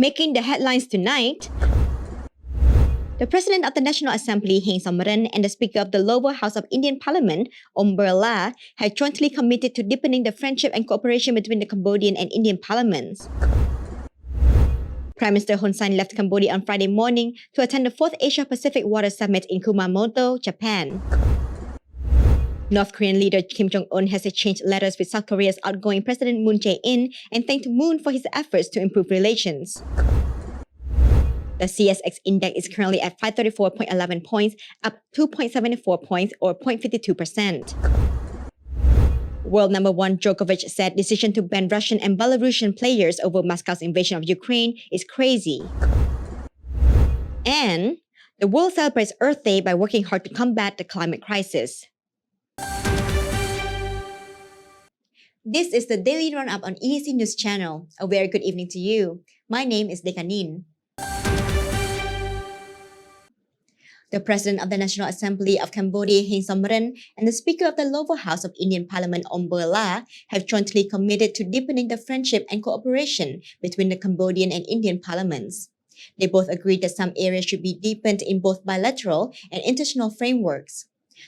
Making the headlines tonight, the President of the National Assembly, Heng Samrin, and the Speaker of the lower house of Indian Parliament, Om Birla, have jointly committed to deepening the friendship and cooperation between the Cambodian and Indian parliaments. Prime Minister Hun Sen left Cambodia on Friday morning to attend the 4th Asia-Pacific Water Summit in Kumamoto, Japan. North Korean leader Kim Jong-un has exchanged letters with South Korea's outgoing President Moon Jae-in and thanked Moon for his efforts to improve relations. The CSX index is currently at 534.11 points, up 2.74 points or 0.52%. World number 1 Djokovic said decision to ban Russian and Belarusian players over Moscow's invasion of Ukraine is crazy. And the world celebrates Earth Day by working hard to combat the climate crisis. This is the Daily Roundup on EAC News Channel. A very good evening to you. My name is Dekanin. The President of the National Assembly of Cambodia, Heng Samrin, and the Speaker of the lower house of Indian Parliament, Om Birla, have jointly committed to deepening the friendship and cooperation between the Cambodian and Indian parliaments. They both agreed that some areas should be deepened in both bilateral and international frameworks.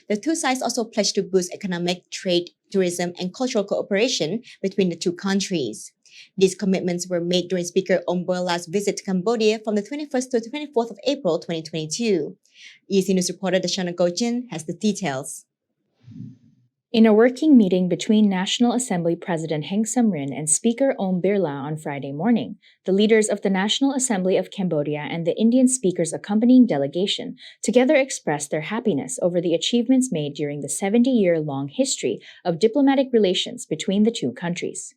The two sides also pledged to boost economic, trade, tourism, and cultural cooperation between the two countries. These commitments were made during Speaker Om Birla's visit to Cambodia from the 21st to the 24th of April 2022. EAC News reporter Dashana Gojin has the details. In a working meeting between National Assembly President Heng Samrin and Speaker Om Birla on Friday morning, the leaders of the National Assembly of Cambodia and the Indian speaker's accompanying delegation together expressed their happiness over the achievements made during the 70-year-long history of diplomatic relations between the two countries.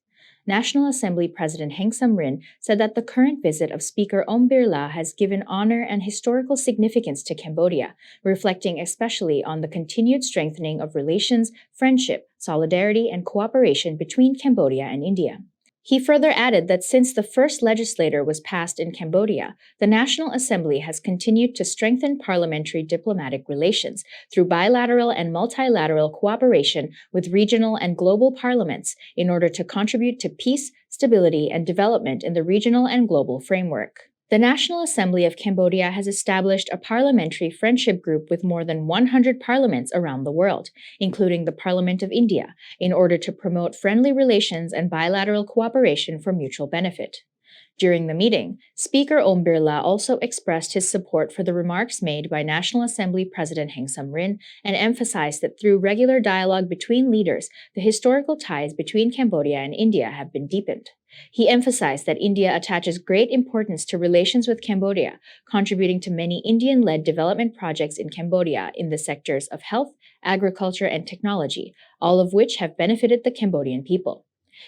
National Assembly President Heng Samrin said that the current visit of Speaker Om Birla has given honor and historical significance to Cambodia, reflecting especially on the continued strengthening of relations, friendship, solidarity, and cooperation between Cambodia and India. He further added that since the first legislature was passed in Cambodia, the National Assembly has continued to strengthen parliamentary diplomatic relations through bilateral and multilateral cooperation with regional and global parliaments in order to contribute to peace, stability, and development in the regional and global framework. The National Assembly of Cambodia has established a parliamentary friendship group with more than 100 parliaments around the world, including the Parliament of India, in order to promote friendly relations and bilateral cooperation for mutual benefit. During the meeting, Speaker Om Birla also expressed his support for the remarks made by National Assembly President Heng Samrin and emphasized that through regular dialogue between leaders, the historical ties between Cambodia and India have been deepened. He emphasized that India attaches great importance to relations with Cambodia, contributing to many Indian-led development projects in Cambodia in the sectors of health, agriculture, and technology, all of which have benefited the Cambodian people.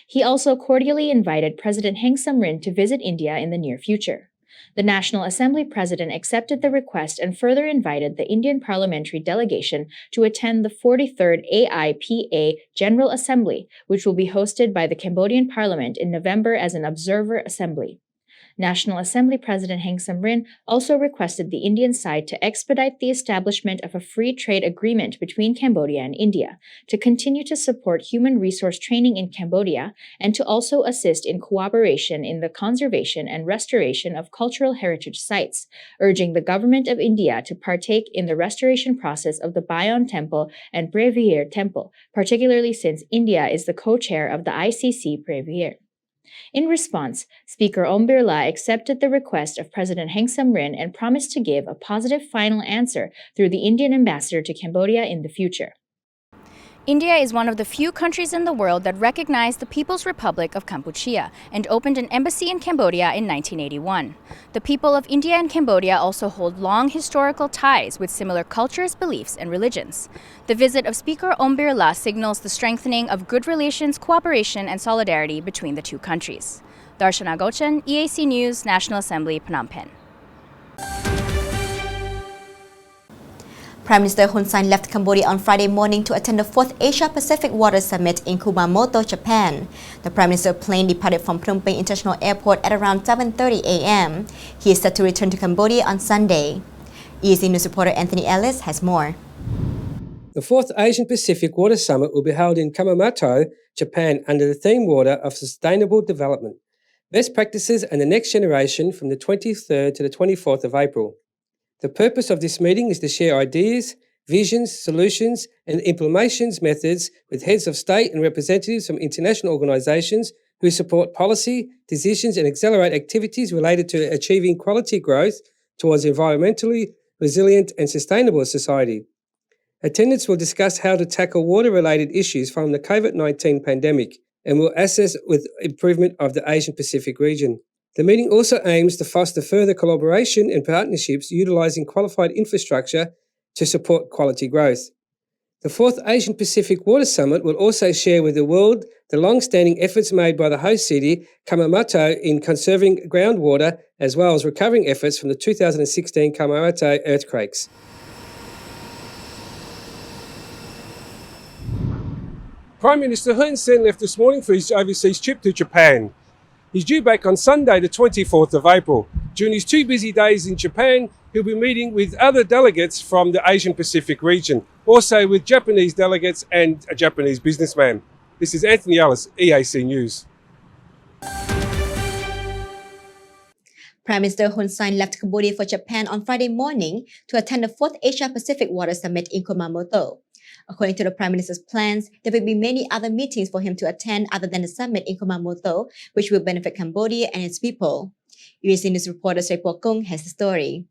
He also cordially invited President Heng Samrin to visit India in the near future. The National Assembly President accepted the request and further invited the Indian parliamentary delegation to attend the 43rd AIPA General Assembly, which will be hosted by the Cambodian Parliament in November as an observer assembly. National Assembly President Heng Samrin also requested the Indian side to expedite the establishment of a free trade agreement between Cambodia and India, to continue to support human resource training in Cambodia, and to also assist in cooperation in the conservation and restoration of cultural heritage sites, urging the government of India to partake in the restoration process of the Bayon Temple and Brevier Temple, particularly since India is the co-chair of the ICC Brevier. In response, Speaker Om Birla accepted the request of President Heng Samrin and promised to give a positive final answer through the Indian ambassador to Cambodia in the future. India is one of the few countries in the world that recognize the People's Republic of Kampuchea and opened an embassy in Cambodia in 1981. The people of India and Cambodia also hold long historical ties with similar cultures, beliefs, and religions. The visit of Speaker Om Birla signals the strengthening of good relations, cooperation, and solidarity between the two countries. Darshana Gochan, EAC News, National Assembly, Phnom Penh. Prime Minister Hun Sen left Cambodia on Friday morning to attend the 4th Asia-Pacific Water Summit in Kumamoto, Japan. The Prime Minister plane departed from Phnom Penh International Airport at around 7:30 a.m. He is set to return to Cambodia on Sunday. EAC News reporter Anthony Ellis has more. The 4th Asian Pacific Water Summit will be held in Kumamoto, Japan under the theme Water of Sustainable Development. Best Practices and the Next Generation from the 23rd to the 24th of April. The purpose of this meeting is to share ideas, visions, solutions and implementations methods with heads of state and representatives from international organisations who support policy, decisions and accelerate activities related to achieving quality growth towards environmentally resilient and sustainable society. Attendants will discuss how to tackle water-related issues from the COVID-19 pandemic and will assess with improvement of the Asian Pacific region. The meeting also aims to foster further collaboration and partnerships utilising qualified infrastructure to support quality growth. The 4th Asian Pacific Water Summit will also share with the world the long-standing efforts made by the host city, Kumamoto, in conserving groundwater, as well as recovering efforts from the 2016 Kumamoto earthquakes. Prime Minister Hun Sen left this morning for his overseas trip to Japan. He's due back on Sunday, the 24th of April. During his 2 busy days in Japan, he'll be meeting with other delegates from the Asian Pacific region, also with Japanese delegates and a Japanese businessman. This is Anthony Ellis, EAC News. Prime Minister Hun Sen left Cambodia for Japan on Friday morning to attend the 4th Asia-Pacific Water Summit in Kumamoto. According to the Prime Minister's plans, there will be many other meetings for him to attend other than the summit in Kumamoto, which will benefit Cambodia and its people. EAC News reporter Sri Pokung has the story.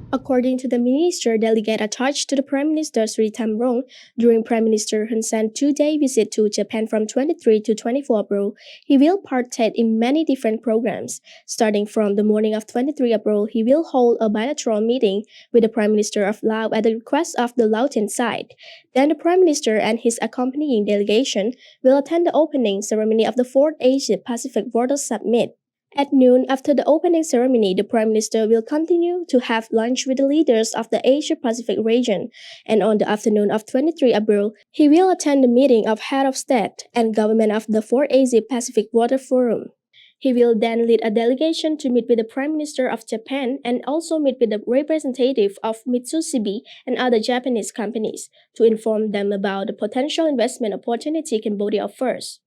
According to the minister delegate attached to the Prime Minister Sri Thamrong, during Prime Minister Hun Sen's 2-day visit to Japan from 23 to 24 April, he will partake in many different programs. Starting from the morning of 23 April, he will hold a bilateral meeting with the Prime Minister of Laos at the request of the Laotian side. Then the Prime Minister and his accompanying delegation will attend the opening ceremony of the 4th Asia-Pacific Water Summit. At noon, after the opening ceremony, the Prime Minister will continue to have lunch with the leaders of the Asia-Pacific region, and on the afternoon of 23 April, he will attend the meeting of Head of State and Government of the 4th Asia-Pacific Water Forum. He will then lead a delegation to meet with the Prime Minister of Japan and also meet with the representative of Mitsubishi and other Japanese companies to inform them about the potential investment opportunity Cambodia offers.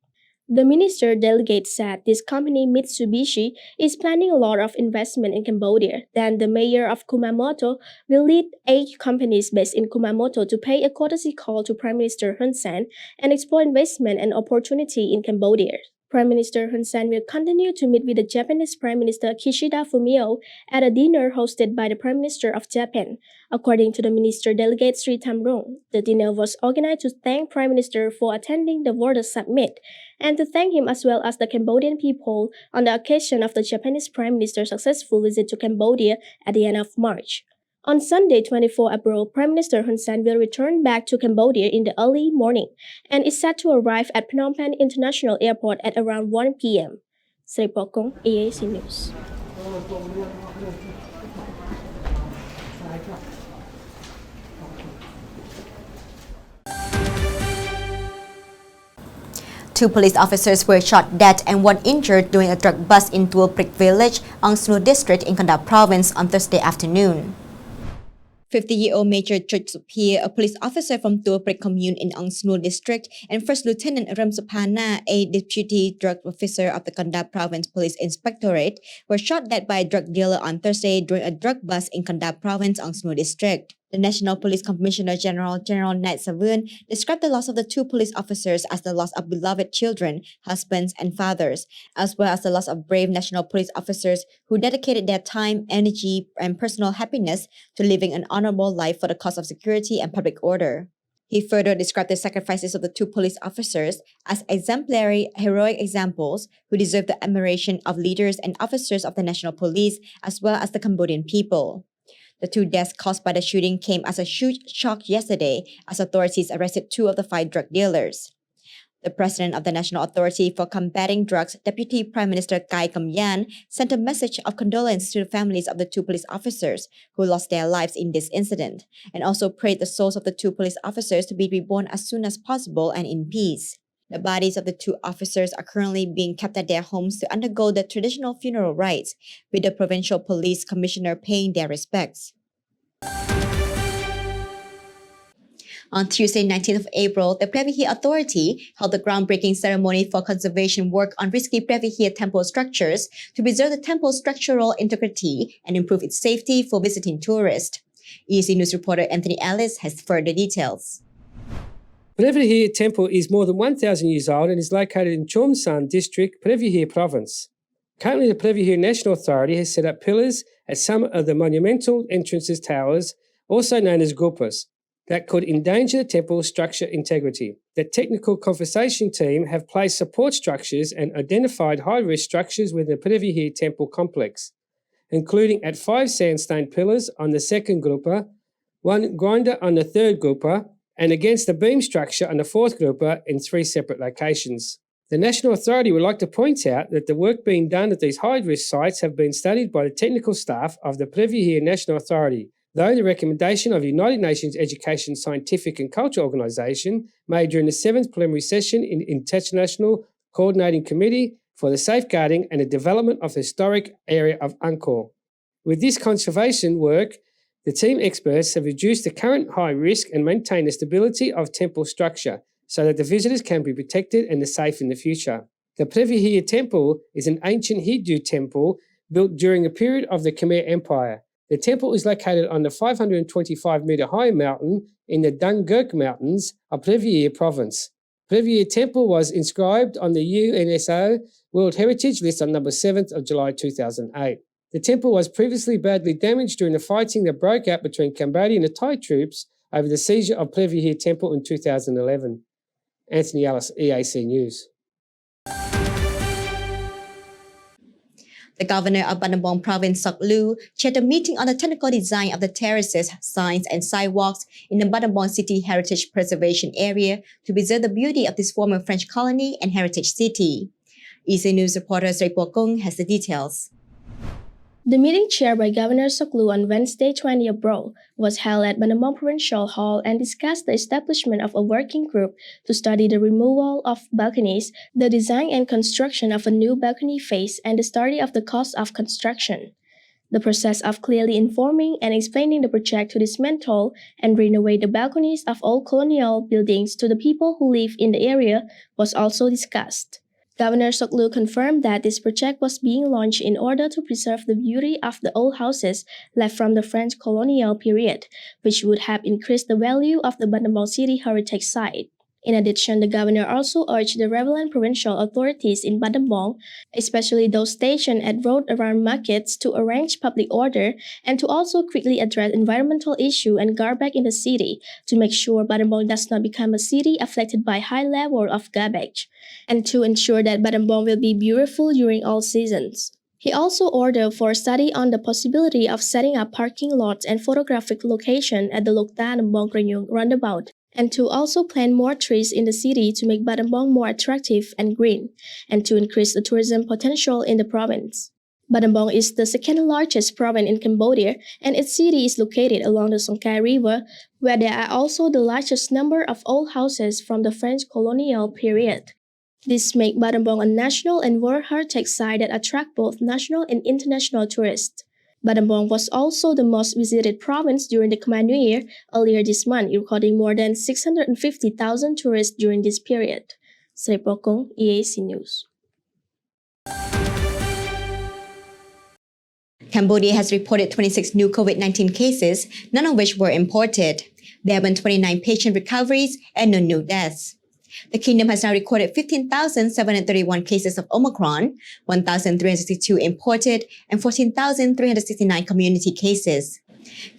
The minister delegate said this company, Mitsubishi, is planning a lot of investment in Cambodia. Then the mayor of Kumamoto will lead 8 companies based in Kumamoto to pay a courtesy call to Prime Minister Hun Sen and explore investment and opportunity in Cambodia. Prime Minister Hun Sen will continue to meet with the Japanese Prime Minister Kishida Fumio at a dinner hosted by the Prime Minister of Japan. According to the minister delegate Sri Thamrong, the dinner was organized to thank Prime Minister for attending the Water Summit and to thank him as well as the Cambodian people on the occasion of the Japanese Prime Minister's successful visit to Cambodia at the end of March. On Sunday, 24 April, Prime Minister Hun Sen will return back to Cambodia in the early morning and is set to arrive at Phnom Penh International Airport at around 1 p.m. Sri Pokong, EAC News. Two police officers were shot dead and 1 injured during a drug bust in Tua Prik village, Ang Snu district in Kanda province on Thursday afternoon. 50-year-old Major Church Supir, a police officer from Tua Prik commune in Ang Snu district, and First Lieutenant Ram Supana, a deputy drug officer of the Kanda province police inspectorate, were shot dead by a drug dealer on Thursday during a drug bust in Kanda province, Ang Snu district. The National Police Commissioner General Nat Savun described the loss of the 2 police officers as the loss of beloved children, husbands, and fathers, as well as the loss of brave national police officers who dedicated their time, energy, and personal happiness to living an honorable life for the cause of security and public order. He further described the sacrifices of the 2 police officers as exemplary, heroic examples who deserve the admiration of leaders and officers of the National Police as well as the Cambodian people. The 2 deaths caused by the shooting came as a huge shock yesterday as authorities arrested 2 of the 5 drug dealers. The president of the National Authority for Combating Drugs, Deputy Prime Minister Kai Kam Yan, sent a message of condolence to the families of the 2 police officers who lost their lives in this incident, and also prayed the souls of the 2 police officers to be reborn as soon as possible and in peace. The bodies of the 2 officers are currently being kept at their homes to undergo the traditional funeral rites, with the Provincial Police Commissioner paying their respects. On Tuesday, 19th of April, the Previhir Authority held a groundbreaking ceremony for conservation work on risky Previhir temple structures to preserve the temple's structural integrity and improve its safety for visiting tourists. EAC News reporter Anthony Ellis has further details. Previhir Temple is more than 1,000 years old and is located in Chomsan District, Previhir Province. Currently, the Previhir National Authority has set up pillars at some of the monumental entrances towers, also known as gupas, that could endanger the temple's structure integrity. The technical conservation team have placed support structures and identified high-risk structures within the Previhir Temple complex, including at 5 sandstone pillars on the second gupa, 1 grinder on the third gupa, and against the beam structure on the fourth gupa in 3 separate locations. The National Authority would like to point out that the work being done at these high-risk sites have been studied by the technical staff of the Previhir National Authority, though the recommendation of the United Nations Education, Scientific and Culture Organisation made during the 7th preliminary session in International Coordinating Committee for the Safeguarding and the Development of the Historic Area of Angkor. With this conservation work, the team experts have reduced the current high risk and maintained the stability of temple structure so that the visitors can be protected and safe in the future. The Previhir Temple is an ancient Hindu temple built during a period of the Khmer Empire. The temple is located on the 525-metre high mountain in the Dungurk Mountains of Previhir Province. Previhir Temple was inscribed on the UNESCO World Heritage List on number 7th of July 2008. The temple was previously badly damaged during the fighting that broke out between Cambodian and Thai troops over the seizure of Previhir Temple in 2011. Anthony Ellis, EAC News. The governor of Battambang Province, Sok Lu, chaired a meeting on the technical design of the terraces, signs, and sidewalks in the Battambang City Heritage Preservation Area to preserve the beauty of this former French colony and heritage city. EAC News reporter Sri Pokong has the details. The meeting chaired by Governor Sok Lu on Wednesday, 20 April, was held at Battambang Provincial Hall and discussed the establishment of a working group to study the removal of balconies, the design and construction of a new balcony face, and the study of the cost of construction. The process of clearly informing and explaining the project to dismantle and renovate the balconies of old colonial buildings to the people who live in the area was also discussed. Governor Sok Lu confirmed that this project was being launched in order to preserve the beauty of the old houses left from the French colonial period, which would have increased the value of the Battambang City Heritage Site. In addition, the governor also urged the relevant provincial authorities in Battambang, especially those stationed at road-around markets, to arrange public order and to also quickly address environmental issues and garbage in the city to make sure Battambang does not become a city afflicted by high level of garbage, and to ensure that Battambang will be beautiful during all seasons. He also ordered for a study on the possibility of setting up parking lots and photographic location at the Lokta Nambong Kranyung roundabout, and to also plant more trees in the city to make Battambang more attractive and green, and to increase the tourism potential in the province. Battambang is the second largest province in Cambodia, and its city is located along the Songkai River, where there are also the largest number of old houses from the French colonial period. This makes Battambang a national and world heritage site that attract both national and international tourists. Battambang was also the most visited province during the Khmer New Year earlier this month, recording more than 650,000 tourists during this period. Sri Pokong, EAC News. Cambodia has reported 26 new COVID-19 cases, none of which were imported. There have been 29 patient recoveries and no new deaths. The kingdom has now recorded 15,731 cases of Omicron, 1,362 imported, and 14,369 community cases.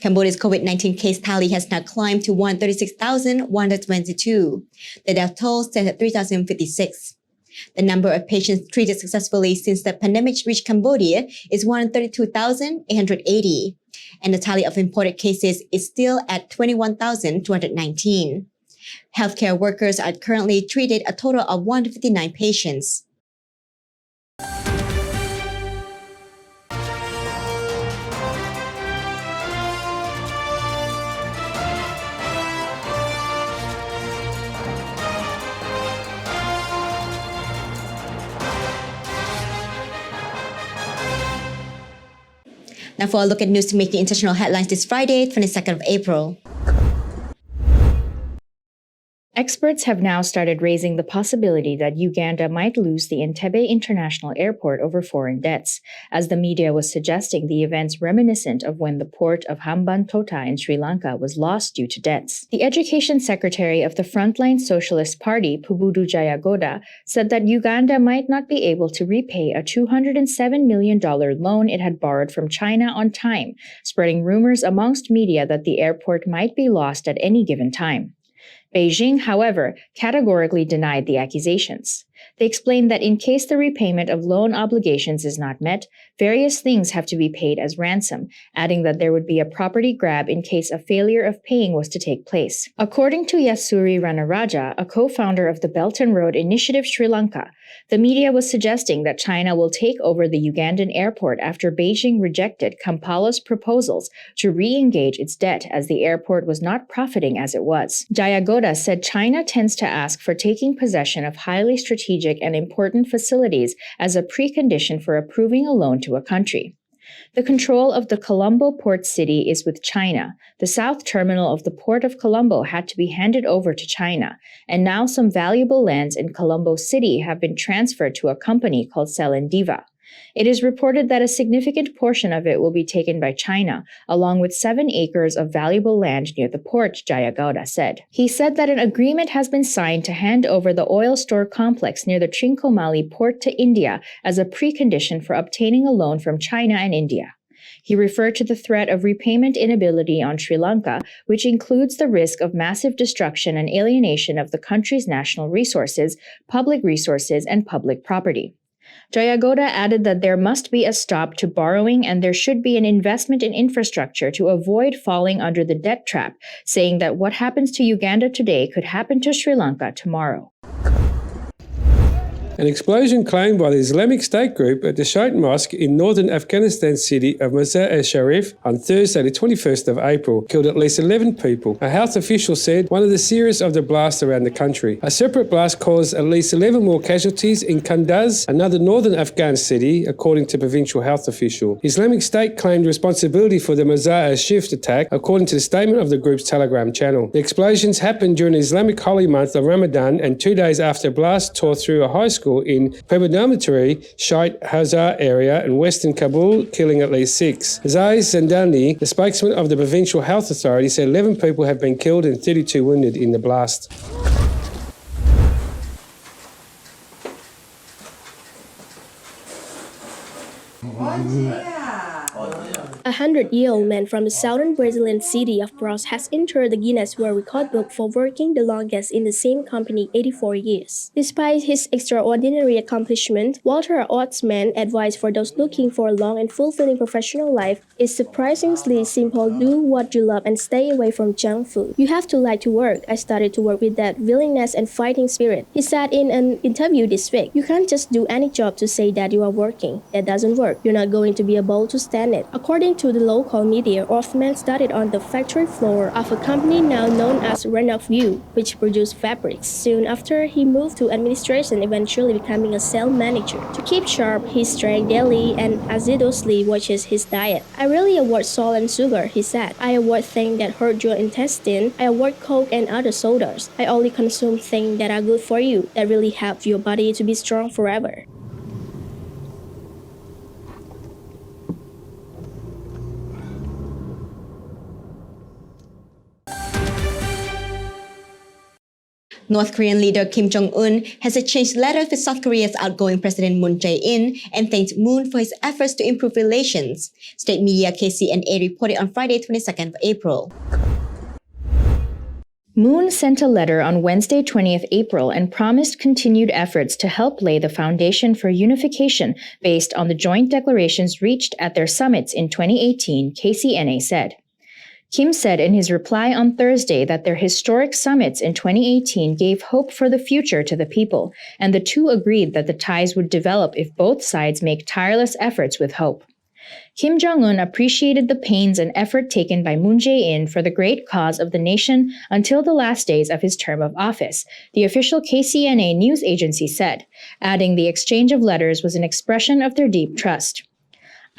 Cambodia's COVID-19 case tally has now climbed to 136,122. The death toll stands at 3,056. The number of patients treated successfully since the pandemic reached Cambodia is 132,880, and the tally of imported cases is still at 21,219. Healthcare workers are currently treated a total of 159 patients. Now for a look at news making international headlines this Friday, 22nd of April. Experts have now started raising the possibility that Uganda might lose the Entebbe International Airport over foreign debts, as the media was suggesting the events reminiscent of when the port of Hambantota in Sri Lanka was lost due to debts. The Education Secretary of the Frontline Socialist Party, Pubudu Jayagoda, said that Uganda might not be able to repay a $207 million loan it had borrowed from China on time, spreading rumors amongst media that the airport might be lost at any given time. Beijing, however, categorically denied the accusations. They explained that in case the repayment of loan obligations is not met, various things have to be paid as ransom, adding that there would be a property grab in case a failure of paying was to take place. According to Yasuri Ranaraja, a co-founder of the Belt and Road Initiative Sri Lanka, the media was suggesting that China will take over the Ugandan airport after Beijing rejected Kampala's proposals to re-engage its debt as the airport was not profiting as it was. Jayagoda said China tends to ask for taking possession of highly strategic and important facilities as a precondition for approving a loan to a country. The control of the Colombo port city is with China. The south terminal of the port of Colombo had to be handed over to China, and now some valuable lands in Colombo city have been transferred to a company called Selendiva. It is reported that a significant portion of it will be taken by China, along with 7 acres of valuable land near the port, Jayagoda said. He said that an agreement has been signed to hand over the oil store complex near the Trincomalee port to India as a precondition for obtaining a loan from China and India. He referred to the threat of repayment inability on Sri Lanka, which includes the risk of massive destruction and alienation of the country's national resources, and public property. Jayagoda added that there must be a stop to borrowing and there should be an investment in infrastructure to avoid falling under the debt trap, saying that what happens to Uganda today could happen to Sri Lanka tomorrow. An explosion claimed by the Islamic State group at the Shiite Mosque in northern Afghanistan city of Mazar-e-Sharif on Thursday, the 21st of April, killed at least 11 people. A health official said one of the series of the blasts around the country. A separate blast caused at least 11 more casualties in Kunduz, another northern Afghan city, according to provincial health official. Islamic State claimed responsibility for the Mazar-e-Sharif attack, according to the statement of the group's Telegram channel. The explosions happened during the Islamic holy month of Ramadan and 2 days after a blast tore through a high school in predominantly Shiite Hazar area in western Kabul, killing at least 6. Zai Zandani, the spokesman of the provincial health authority, said 11 people have been killed and 32 wounded in the blast. A 100-year-old man from the southern Brazilian city of Bros has entered the Guinness World Record book for working the longest in the same company, 84 years. Despite his extraordinary accomplishment, Walter Oatsman advised for those looking for a long and fulfilling professional life is surprisingly simple: do what you love and stay away from junk food. You have to like to work. I started to work with that willingness and fighting spirit, he said in an interview this week. You can't just do any job to say that you are working. That doesn't work. You're not going to be able to stand it. According to the local media, Oatsman started on the factory floor of a company now known as Roundup, which produced fabrics. Soon after, he moved to administration, eventually becoming a sales manager. To keep sharp, he drank daily and assiduously watches his diet. I really avoid salt and sugar, he said. I avoid things that hurt your intestine. I avoid Coke and other sodas. I only consume things that are good for you, that really help your body to be strong forever. North Korean leader Kim Jong-un has exchanged letters with South Korea's outgoing President Moon Jae-in and thanked Moon for his efforts to improve relations. State media KCNA reported on Friday, 22nd of April. Moon sent a letter on Wednesday, 20th April, and promised continued efforts to help lay the foundation for unification based on the joint declarations reached at their summits in 2018, KCNA said. Kim said in his reply on Thursday that their historic summits in 2018 gave hope for the future to the people, and the two agreed that the ties would develop if both sides make tireless efforts with hope. Kim Jong-un appreciated the pains and effort taken by Moon Jae-in for the great cause of the nation until the last days of his term of office, the official KCNA news agency said, adding the exchange of letters was an expression of their deep trust.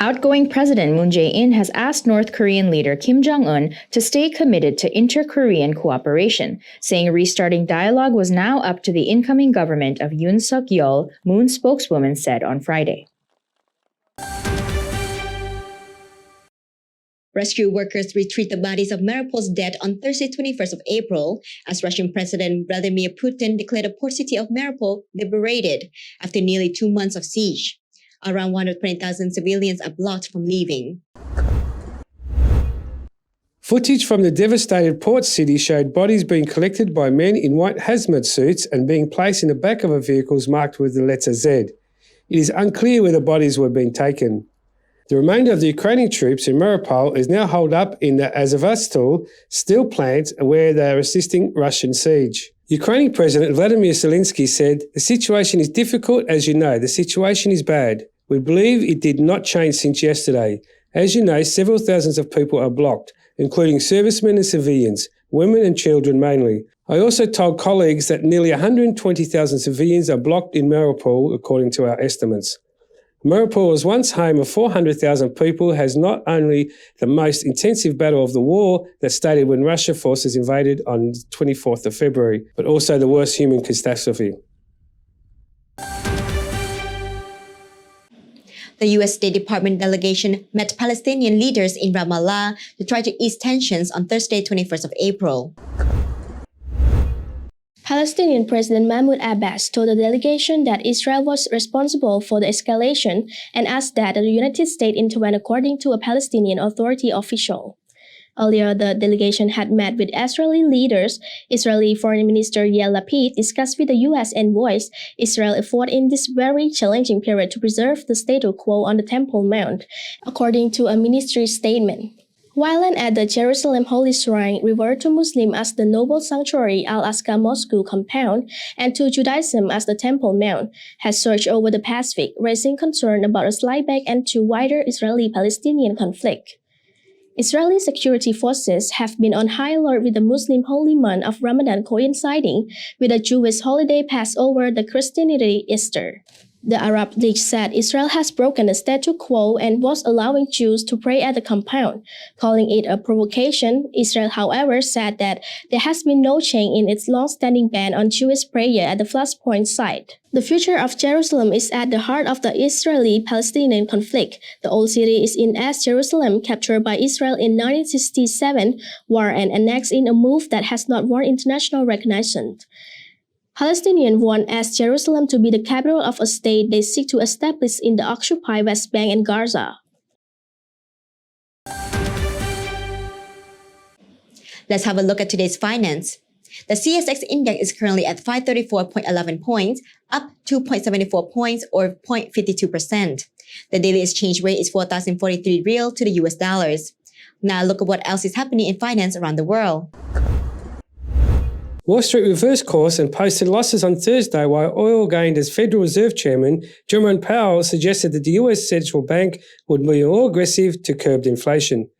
Outgoing President Moon Jae-in has asked North Korean leader Kim Jong-un to stay committed to inter-Korean cooperation, saying restarting dialogue was now up to the incoming government of Yoon Suk-yeol, Moon's spokeswoman said on Friday. Rescue workers retrieved the bodies of Mariupol's dead on Thursday, 21st of April, as Russian President Vladimir Putin declared the port city of Mariupol liberated after nearly 2 months of siege. Around 120,000 civilians are blocked from leaving. Footage from the devastated port city showed bodies being collected by men in white hazmat suits and being placed in the back of vehicles marked with the letter Z. It is unclear where the bodies were being taken. The remainder of the Ukrainian troops in Mariupol is now holed up in the Azovstal steel plant where they are assisting Russian siege. Ukrainian President Vladimir Zelensky said, "The situation is difficult, as you know. The situation is bad. We believe it did not change since yesterday. As you know, several thousands of people are blocked, including servicemen and civilians, women and children mainly. I also told colleagues that nearly 120,000 civilians are blocked in Mariupol, according to our estimates. Mariupol was once home of 400,000 people, has not only the most intensive battle of the war that started when Russian forces invaded on 24th of February, but also the worst human catastrophe." The U.S. State Department delegation met Palestinian leaders in Ramallah to try to ease tensions on Thursday, 21st of April. Palestinian President Mahmoud Abbas told the delegation that Israel was responsible for the escalation and asked that the United States intervene, according to a Palestinian Authority official. Earlier, the delegation had met with Israeli leaders. Israeli Foreign Minister Yair Lapid discussed with the U.S. envoys Israel's effort in this very challenging period to preserve the status quo on the Temple Mount, according to a ministry statement. While at the Jerusalem Holy Shrine, revered to Muslims as the noble sanctuary Al-Aqsa Mosque compound and to Judaism as the Temple Mount, has surged over the past week, raising concern about a slide back into wider Israeli-Palestinian conflict. Israeli security forces have been on high alert with the Muslim holy month of Ramadan coinciding with the Jewish holiday Passover, the Christianity Easter. The Arab League said Israel has broken the status quo and was allowing Jews to pray at the compound, calling it a provocation. Israel, however, said that there has been no change in its long-standing ban on Jewish prayer at the Flashpoint site. The future of Jerusalem is at the heart of the Israeli-Palestinian conflict. The old city is in East Jerusalem, captured by Israel in 1967 war and annexed in a move that has not won international recognition. Palestinians want East Jerusalem to be the capital of a state they seek to establish in the occupied West Bank and Gaza. Let's have a look at today's finance. The CSX index is currently at 534.11 points, up 2.74 points or 0.52%. The daily exchange rate is 4,043 riel to the US dollars. Now look at what else is happening in finance around the world. Wall Street reversed course and posted losses on Thursday while oil gained as Federal Reserve Chairman Jerome Powell suggested that the US Central Bank would be more aggressive to curb inflation.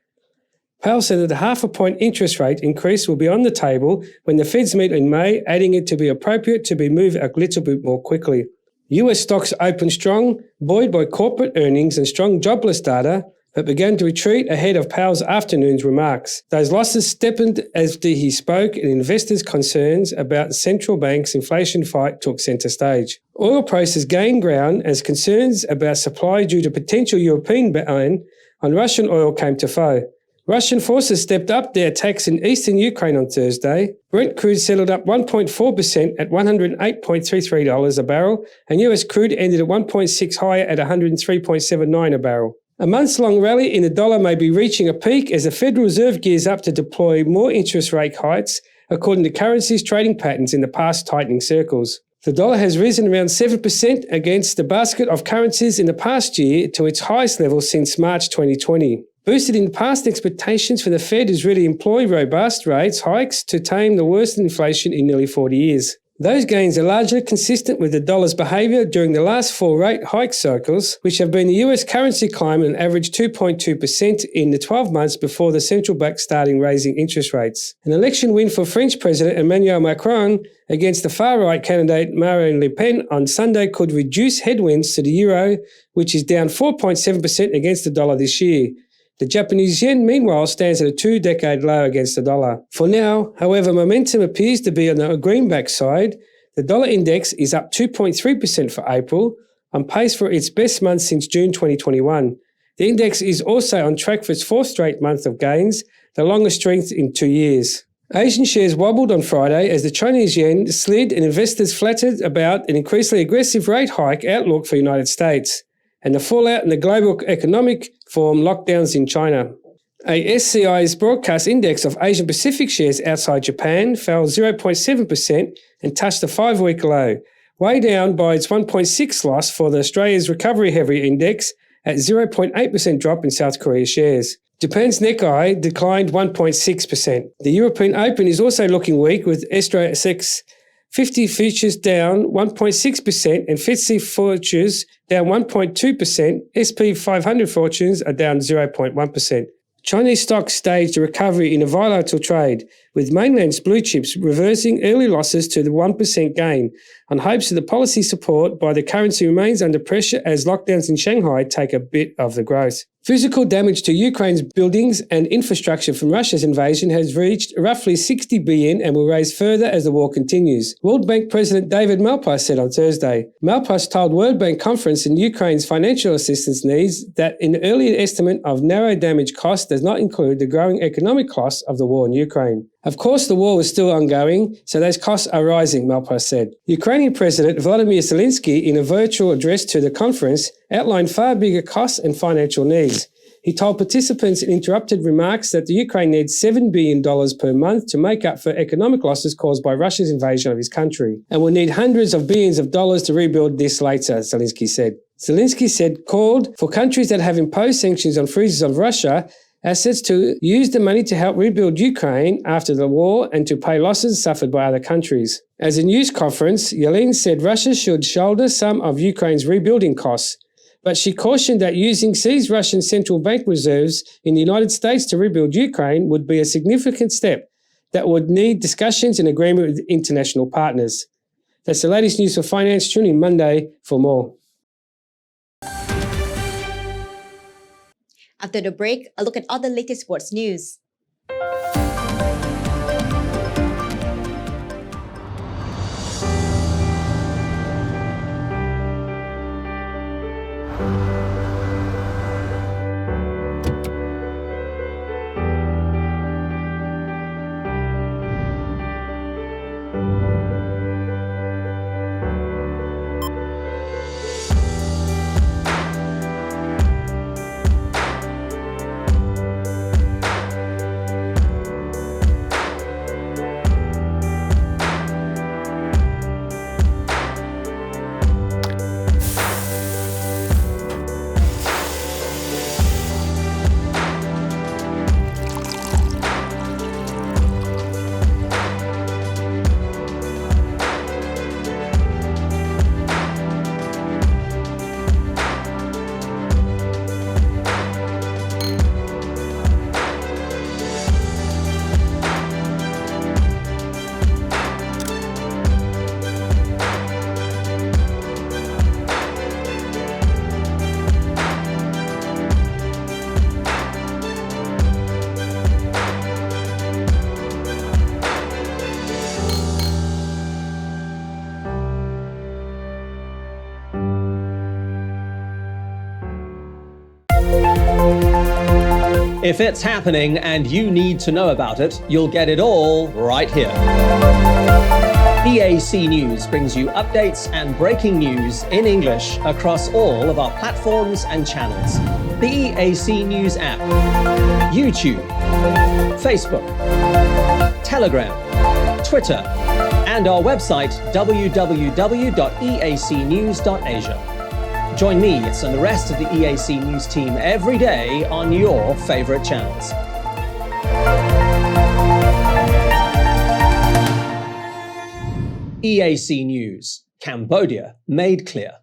Powell said that a half-a-point interest rate increase will be on the table when the Feds meet in May, adding it to be appropriate to be moved a little bit more quickly. US stocks opened strong, buoyed by corporate earnings and strong jobless data, but began to retreat ahead of Powell's afternoon's remarks. Those losses steepened after he spoke and investors' concerns about central bank's inflation fight took centre stage. Oil prices gained ground as concerns about supply due to potential European ban on Russian oil came to foe. Russian forces stepped up their attacks in eastern Ukraine on Thursday. Brent crude settled up 1.4% at $108.33 a barrel, and US crude ended at 1.6 higher at $103.79 a barrel. A months-long rally in the dollar may be reaching a peak as the Federal Reserve gears up to deploy more interest rate hikes, according to currencies trading patterns in the past tightening circles. The dollar has risen around 7% against the basket of currencies in the past year to its highest level since March 2020. Boosted in past expectations for the Fed is really employ robust rates hikes to tame the worst inflation in nearly 40 years. Those gains are largely consistent with the dollar's behaviour during the last 4 rate hike cycles, which have been the US currency climb an average 2.2% in the 12 months before the central bank starting raising interest rates. An election win for French President Emmanuel Macron against the far-right candidate Marine Le Pen on Sunday could reduce headwinds to the euro, which is down 4.7% against the dollar this year. The Japanese yen, meanwhile, stands at a 2-decade low against the dollar. For now, however, momentum appears to be on the greenback side. The dollar index is up 2.3% for April, on pace for its best month since June 2021. The index is also on track for its 4th straight month of gains, the longest strength in 2 years. Asian shares wobbled on Friday as the Chinese yen slid and investors flattered about an increasingly aggressive rate hike outlook for the United States and the fallout in the global economic forum lockdowns in China. A SCI's broadcast index of Asian Pacific shares outside Japan fell 0.7% and touched a 5-week low, way down by its 1.6 loss for the Australia's Recovery Heavy Index at 0.8% drop in South Korea shares. Japan's Nikkei declined 1.6%. The European Open is also looking weak, with STRAX 50 futures down 1.6% and FTSE futures down 1.2%. SP 500 futures are down 0.1%. Chinese stocks staged a recovery in a volatile trade, with mainland's blue chips reversing early losses to the 1% gain on hopes that the policy support by the currency remains under pressure as lockdowns in Shanghai take a bit of the growth. Physical damage to Ukraine's buildings and infrastructure from Russia's invasion has reached roughly 60 billion and will rise further as the war continues, World Bank President David Malpass said on Thursday. Malpass told World Bank conference in Ukraine's financial assistance needs that an earlier estimate of narrow damage costs does not include the growing economic costs of the war in Ukraine. Of course, the war is still ongoing, so those costs are rising, Malpass said. Ukrainian President Volodymyr Zelensky, in a virtual address to the conference, outlined far bigger costs and financial needs. He told participants in interrupted remarks that the Ukraine needs $7 billion per month to make up for economic losses caused by Russia's invasion of his country, and will need hundreds of billions of dollars to rebuild this later, Zelensky said. Zelensky called for countries that have imposed sanctions on freezers of Russia assets to use the money to help rebuild Ukraine after the war and to pay losses suffered by other countries. As a news conference, Yelena said Russia should shoulder some of Ukraine's rebuilding costs, but she cautioned that using seized Russian central bank reserves in the United States to rebuild Ukraine would be a significant step that would need discussions and agreement with international partners. That's the latest news for finance. Tune in Monday for more. After the break, a look at other latest sports news. If it's happening and you need to know about it, you'll get it all right here. EAC News brings you updates and breaking news in English across all of our platforms and channels. The EAC News app, YouTube, Facebook, Telegram, Twitter, and our website www.eacnews.asia. Join me and the rest of the EAC News team every day on your favorite channels. EAC News, Cambodia made clear.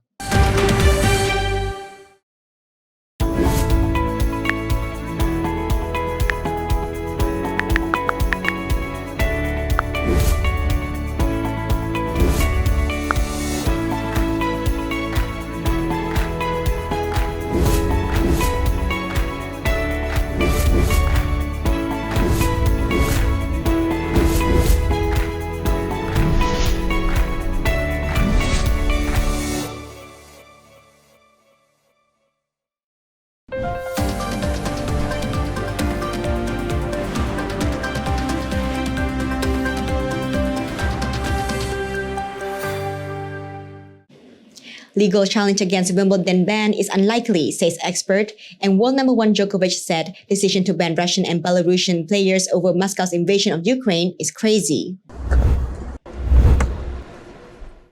Legal challenge against Wimbledon ban is unlikely, says expert, and world number one Djokovic said decision to ban Russian and Belarusian players over Moscow's invasion of Ukraine is crazy.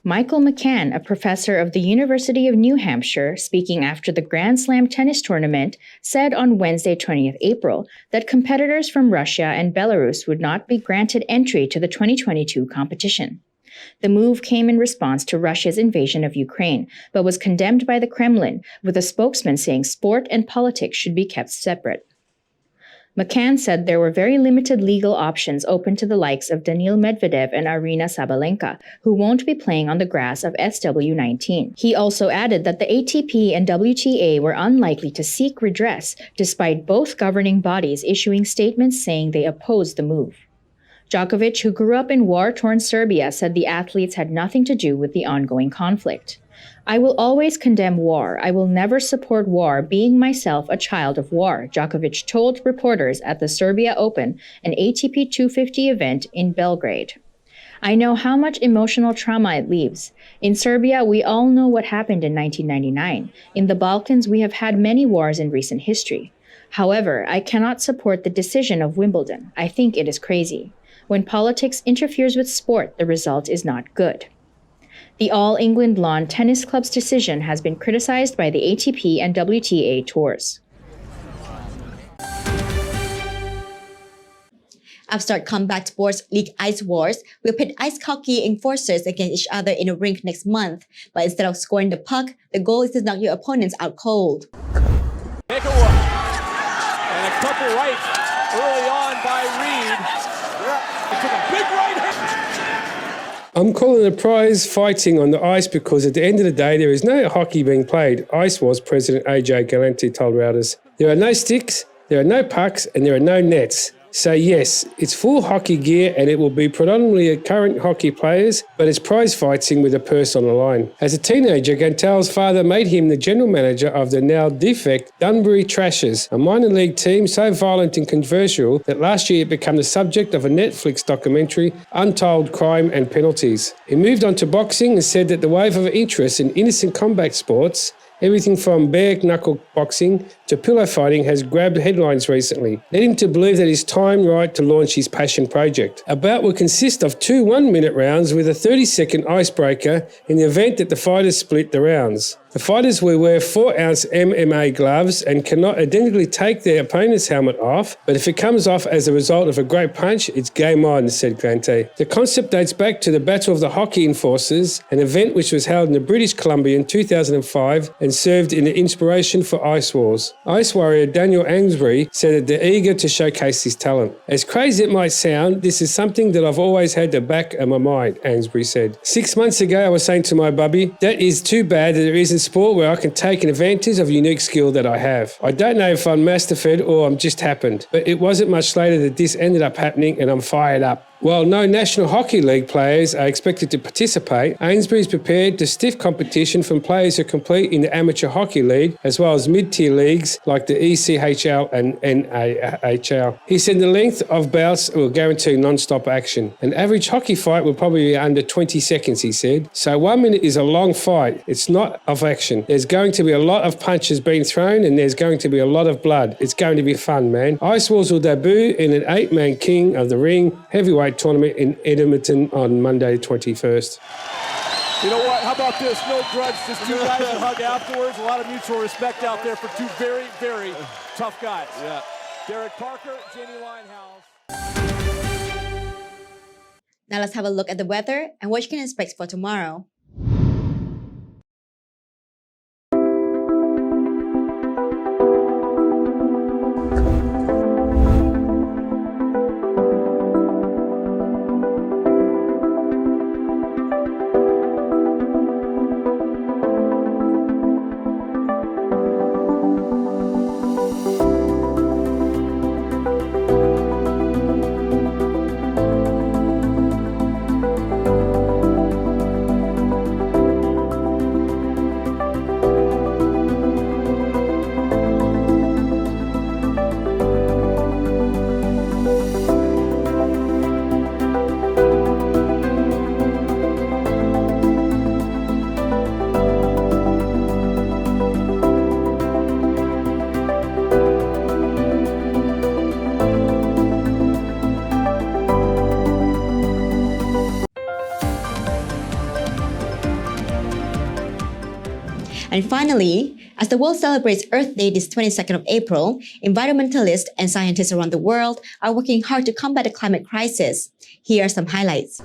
Michael McCann, a professor of the University of New Hampshire, speaking after the Grand Slam tennis tournament, said on Wednesday, 20th April, that competitors from Russia and Belarus would not be granted entry to the 2022 competition. The move came in response to Russia's invasion of Ukraine, but was condemned by the Kremlin, with a spokesman saying sport and politics should be kept separate. McCann said there were very limited legal options open to the likes of Daniil Medvedev and Arina Sabalenka, who won't be playing on the grass of SW19. He also added that the ATP and WTA were unlikely to seek redress, despite both governing bodies issuing statements saying they opposed the move. Djokovic, who grew up in war-torn Serbia, said the athletes had nothing to do with the ongoing conflict. I will always condemn war. I will never support war, being myself a child of war, Djokovic told reporters at the Serbia Open, an ATP 250 event in Belgrade. I know how much emotional trauma it leaves. In Serbia, we all know what happened in 1999. In the Balkans, we have had many wars in recent history. However, I cannot support the decision of Wimbledon. I think it is crazy. When politics interferes with sport, the result is not good. The All England Lawn Tennis Club's decision has been criticized by the ATP and WTA tours. Upstart Combat Sports League Ice Wars will pit ice hockey enforcers against each other in a rink next month. But instead of scoring the puck, the goal is to knock your opponents out cold. Take a look. And a couple right early on by Reed. He took a big right hit. I'm calling the prize fighting on the ice because at the end of the day, there is no hockey being played, Ice Wars President AJ Galante told Reuters. There are no sticks, there are no pucks, and there are no nets. So yes, it's full hockey gear and it will be predominantly current hockey players, but it's prize fighting with a purse on the line. As a teenager, Gantel's father made him the general manager of the now defect Dunbury Trashers, a minor league team so violent and controversial that last year it became the subject of a Netflix documentary, Untold Crime and Penalties. He moved on to boxing and said that the wave of interest in innocent combat sports, everything from bare-knuckle boxing to pillow fighting, has grabbed headlines recently, leading him to believe that it's time right to launch his passion project. A bout will consist of 2 one-minute rounds with a 30-second icebreaker in the event that the fighters split the rounds. The fighters will wear 4-ounce MMA gloves and cannot identically take their opponent's helmet off, but if it comes off as a result of a great punch, it's game on, said Glante. The concept dates back to the Battle of the Hockey Enforcers, an event which was held in the British Columbia in 2005 and served in the inspiration for Ice Wars. Ice warrior Daniel Ansbury said that they're eager to showcase his talent. As crazy it might sound, this is something that I've always had the back of my mind, Ansbury said. 6 months ago, I was saying to my bubby, that is too bad that there isn't sport where I can take an advantage of a unique skill that I have. I don't know if I'm master-fed or I'm just happened, but it wasn't much later that this ended up happening and I'm fired up. While no National Hockey League players are expected to participate, Ainsbury is prepared to stiff competition from players who compete in the Amateur Hockey League, as well as mid-tier leagues like the ECHL and NAHL. He said the length of bouts will guarantee non-stop action. An average hockey fight will probably be under 20 seconds, he said. So 1 minute is a long fight. It's not of action. There's going to be a lot of punches being thrown and there's going to be a lot of blood. It's going to be fun, man. Ice Wars will debut in an 8-man King of the Ring heavyweight tournament in Edmonton on Monday 21st. You know what? How about this? No grudge. Just two guys that hug afterwards. A lot of mutual respect out there for two very, very tough guys. Yeah. Derek Parker, Jamie Linehouse. Now let's have a look at the weather and what you can expect for tomorrow. And finally, as the world celebrates Earth Day this 22nd of April, environmentalists and scientists around the world are working hard to combat the climate crisis. Here are some highlights.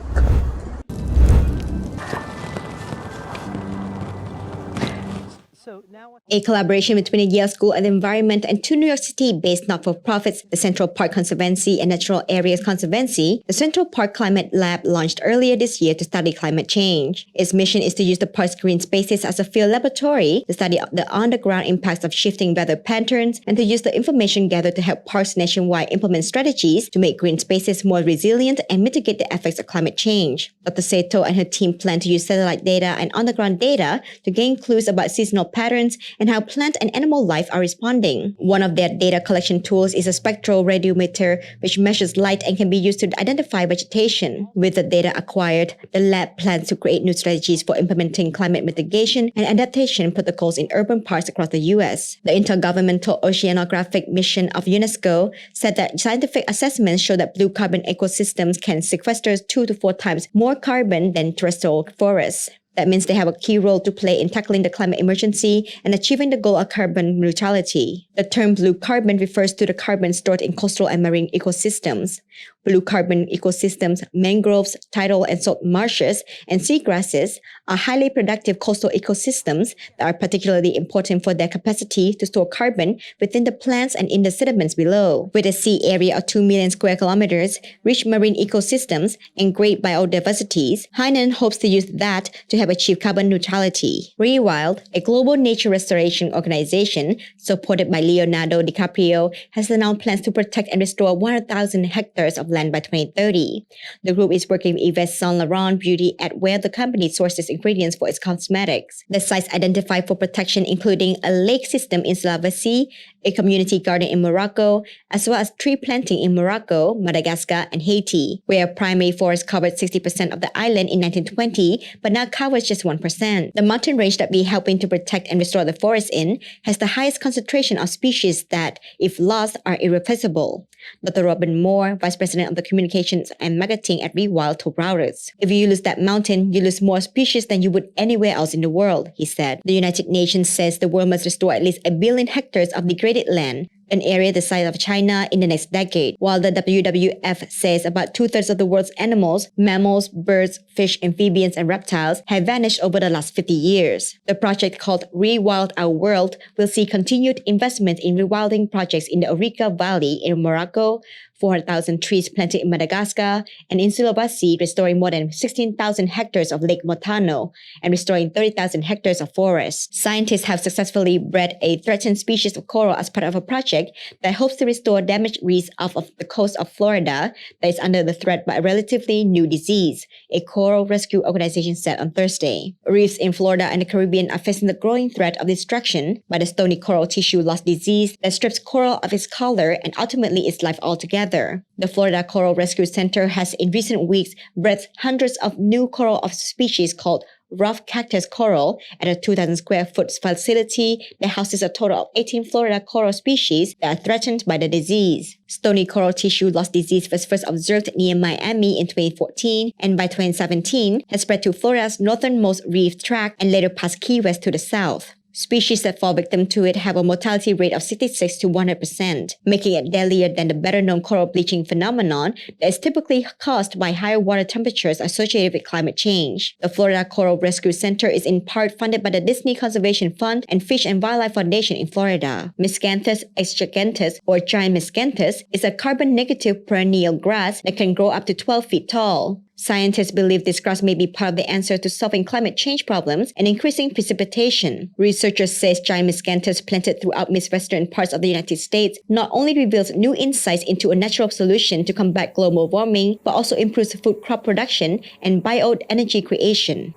A collaboration between the Yale School of the Environment and two New York City-based not-for-profits, the Central Park Conservancy and Natural Areas Conservancy, the Central Park Climate Lab launched earlier this year to study climate change. Its mission is to use the park's green spaces as a field laboratory to study the on-the-ground impacts of shifting weather patterns and to use the information gathered to help parks nationwide implement strategies to make green spaces more resilient and mitigate the effects of climate change. Dr. Seto and her team plan to use satellite data and on-the-ground data to gain clues about seasonal patterns and how plant and animal life are responding. One of their data collection tools is a spectral radiometer, which measures light and can be used to identify vegetation. With the data acquired, the lab plans to create new strategies for implementing climate mitigation and adaptation protocols in urban parks across the U.S. The Intergovernmental Oceanographic Mission of UNESCO said that scientific assessments show that blue carbon ecosystems can sequester 2 to 4 times more carbon than terrestrial forests. That means they have a key role to play in tackling the climate emergency and achieving the goal of carbon neutrality. The term blue carbon refers to the carbon stored in coastal and marine ecosystems. Blue carbon ecosystems, mangroves, tidal and salt marshes, and seagrasses are highly productive coastal ecosystems that are particularly important for their capacity to store carbon within the plants and in the sediments below. With a sea area of 2 million square kilometers, rich marine ecosystems, and great biodiversities, Hainan hopes to use that to help achieve carbon neutrality. Rewild, a global nature restoration organization supported by Leonardo DiCaprio, has announced plans to protect and restore 100,000 hectares of land by 2030. The group is working with Yves Saint Laurent Beauty at where the company sources ingredients for its cosmetics. The sites identified for protection including a lake system in Sulawesi, a community garden in Morocco, as well as tree planting in Morocco, Madagascar, and Haiti, where primary forest covered 60% of the island in 1920, but now covers just 1%. The mountain range that we're helping to protect and restore the forest in has the highest concentration of species that, if lost, are irreplaceable. Dr. Robin Moore, Vice President of the Communications and Marketing at Rewild, told Roundups, "If you lose that mountain, you lose more species than you would anywhere else in the world," he said. The United Nations says the world must restore at least 1 billion hectares of degraded land, an area the size of China, in the next decade, while the WWF says about 2/3 of the world's animals, mammals, birds, fish, amphibians, and reptiles have vanished over the last 50 years. The project called Rewild Our World will see continued investment in rewilding projects in the Orica Valley in Morocco, 400,000 trees planted in Madagascar, and in Sulawesi, restoring more than 16,000 hectares of Lake Motano and restoring 30,000 hectares of forest. Scientists have successfully bred a threatened species of coral as part of a project that hopes to restore damaged reefs off of the coast of Florida that is under the threat by a relatively new disease, a coral rescue organization said on Thursday. Reefs in Florida and the Caribbean are facing the growing threat of destruction by the stony coral tissue loss disease that strips coral of its color and ultimately its life altogether. The Florida Coral Rescue Center has in recent weeks bred hundreds of new coral of species called rough cactus coral at a 2,000 square foot facility that houses a total of 18 Florida coral species that are threatened by the disease. Stony coral tissue loss disease was first observed near Miami in 2014 and by 2017 has spread to Florida's northernmost reef tract and later past Key West to the south. Species that fall victim to it have a mortality rate of 66 to 100%, making it deadlier than the better-known coral bleaching phenomenon that is typically caused by higher water temperatures associated with climate change. The Florida Coral Rescue Center is in part funded by the Disney Conservation Fund and Fish and Wildlife Foundation in Florida. Miscanthus exgigantus, or giant miscanthus, is a carbon-negative perennial grass that can grow up to 12 feet tall. Scientists believe this grass may be part of the answer to solving climate change problems and increasing precipitation. Researchers say giant miscanthus planted throughout midwestern parts of the United States not only reveals new insights into a natural solution to combat global warming, but also improves food crop production and bioenergy creation.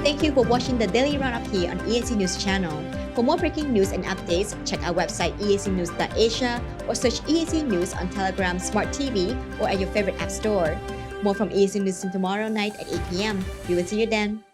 Thank you for watching the Daily Roundup here on EAC News Channel. For more breaking news and updates, check our website eacnews.asia or search EAC News on Telegram, Smart TV, or at your favorite app store. More from EAC News tomorrow night at 8 p.m. We will see you then.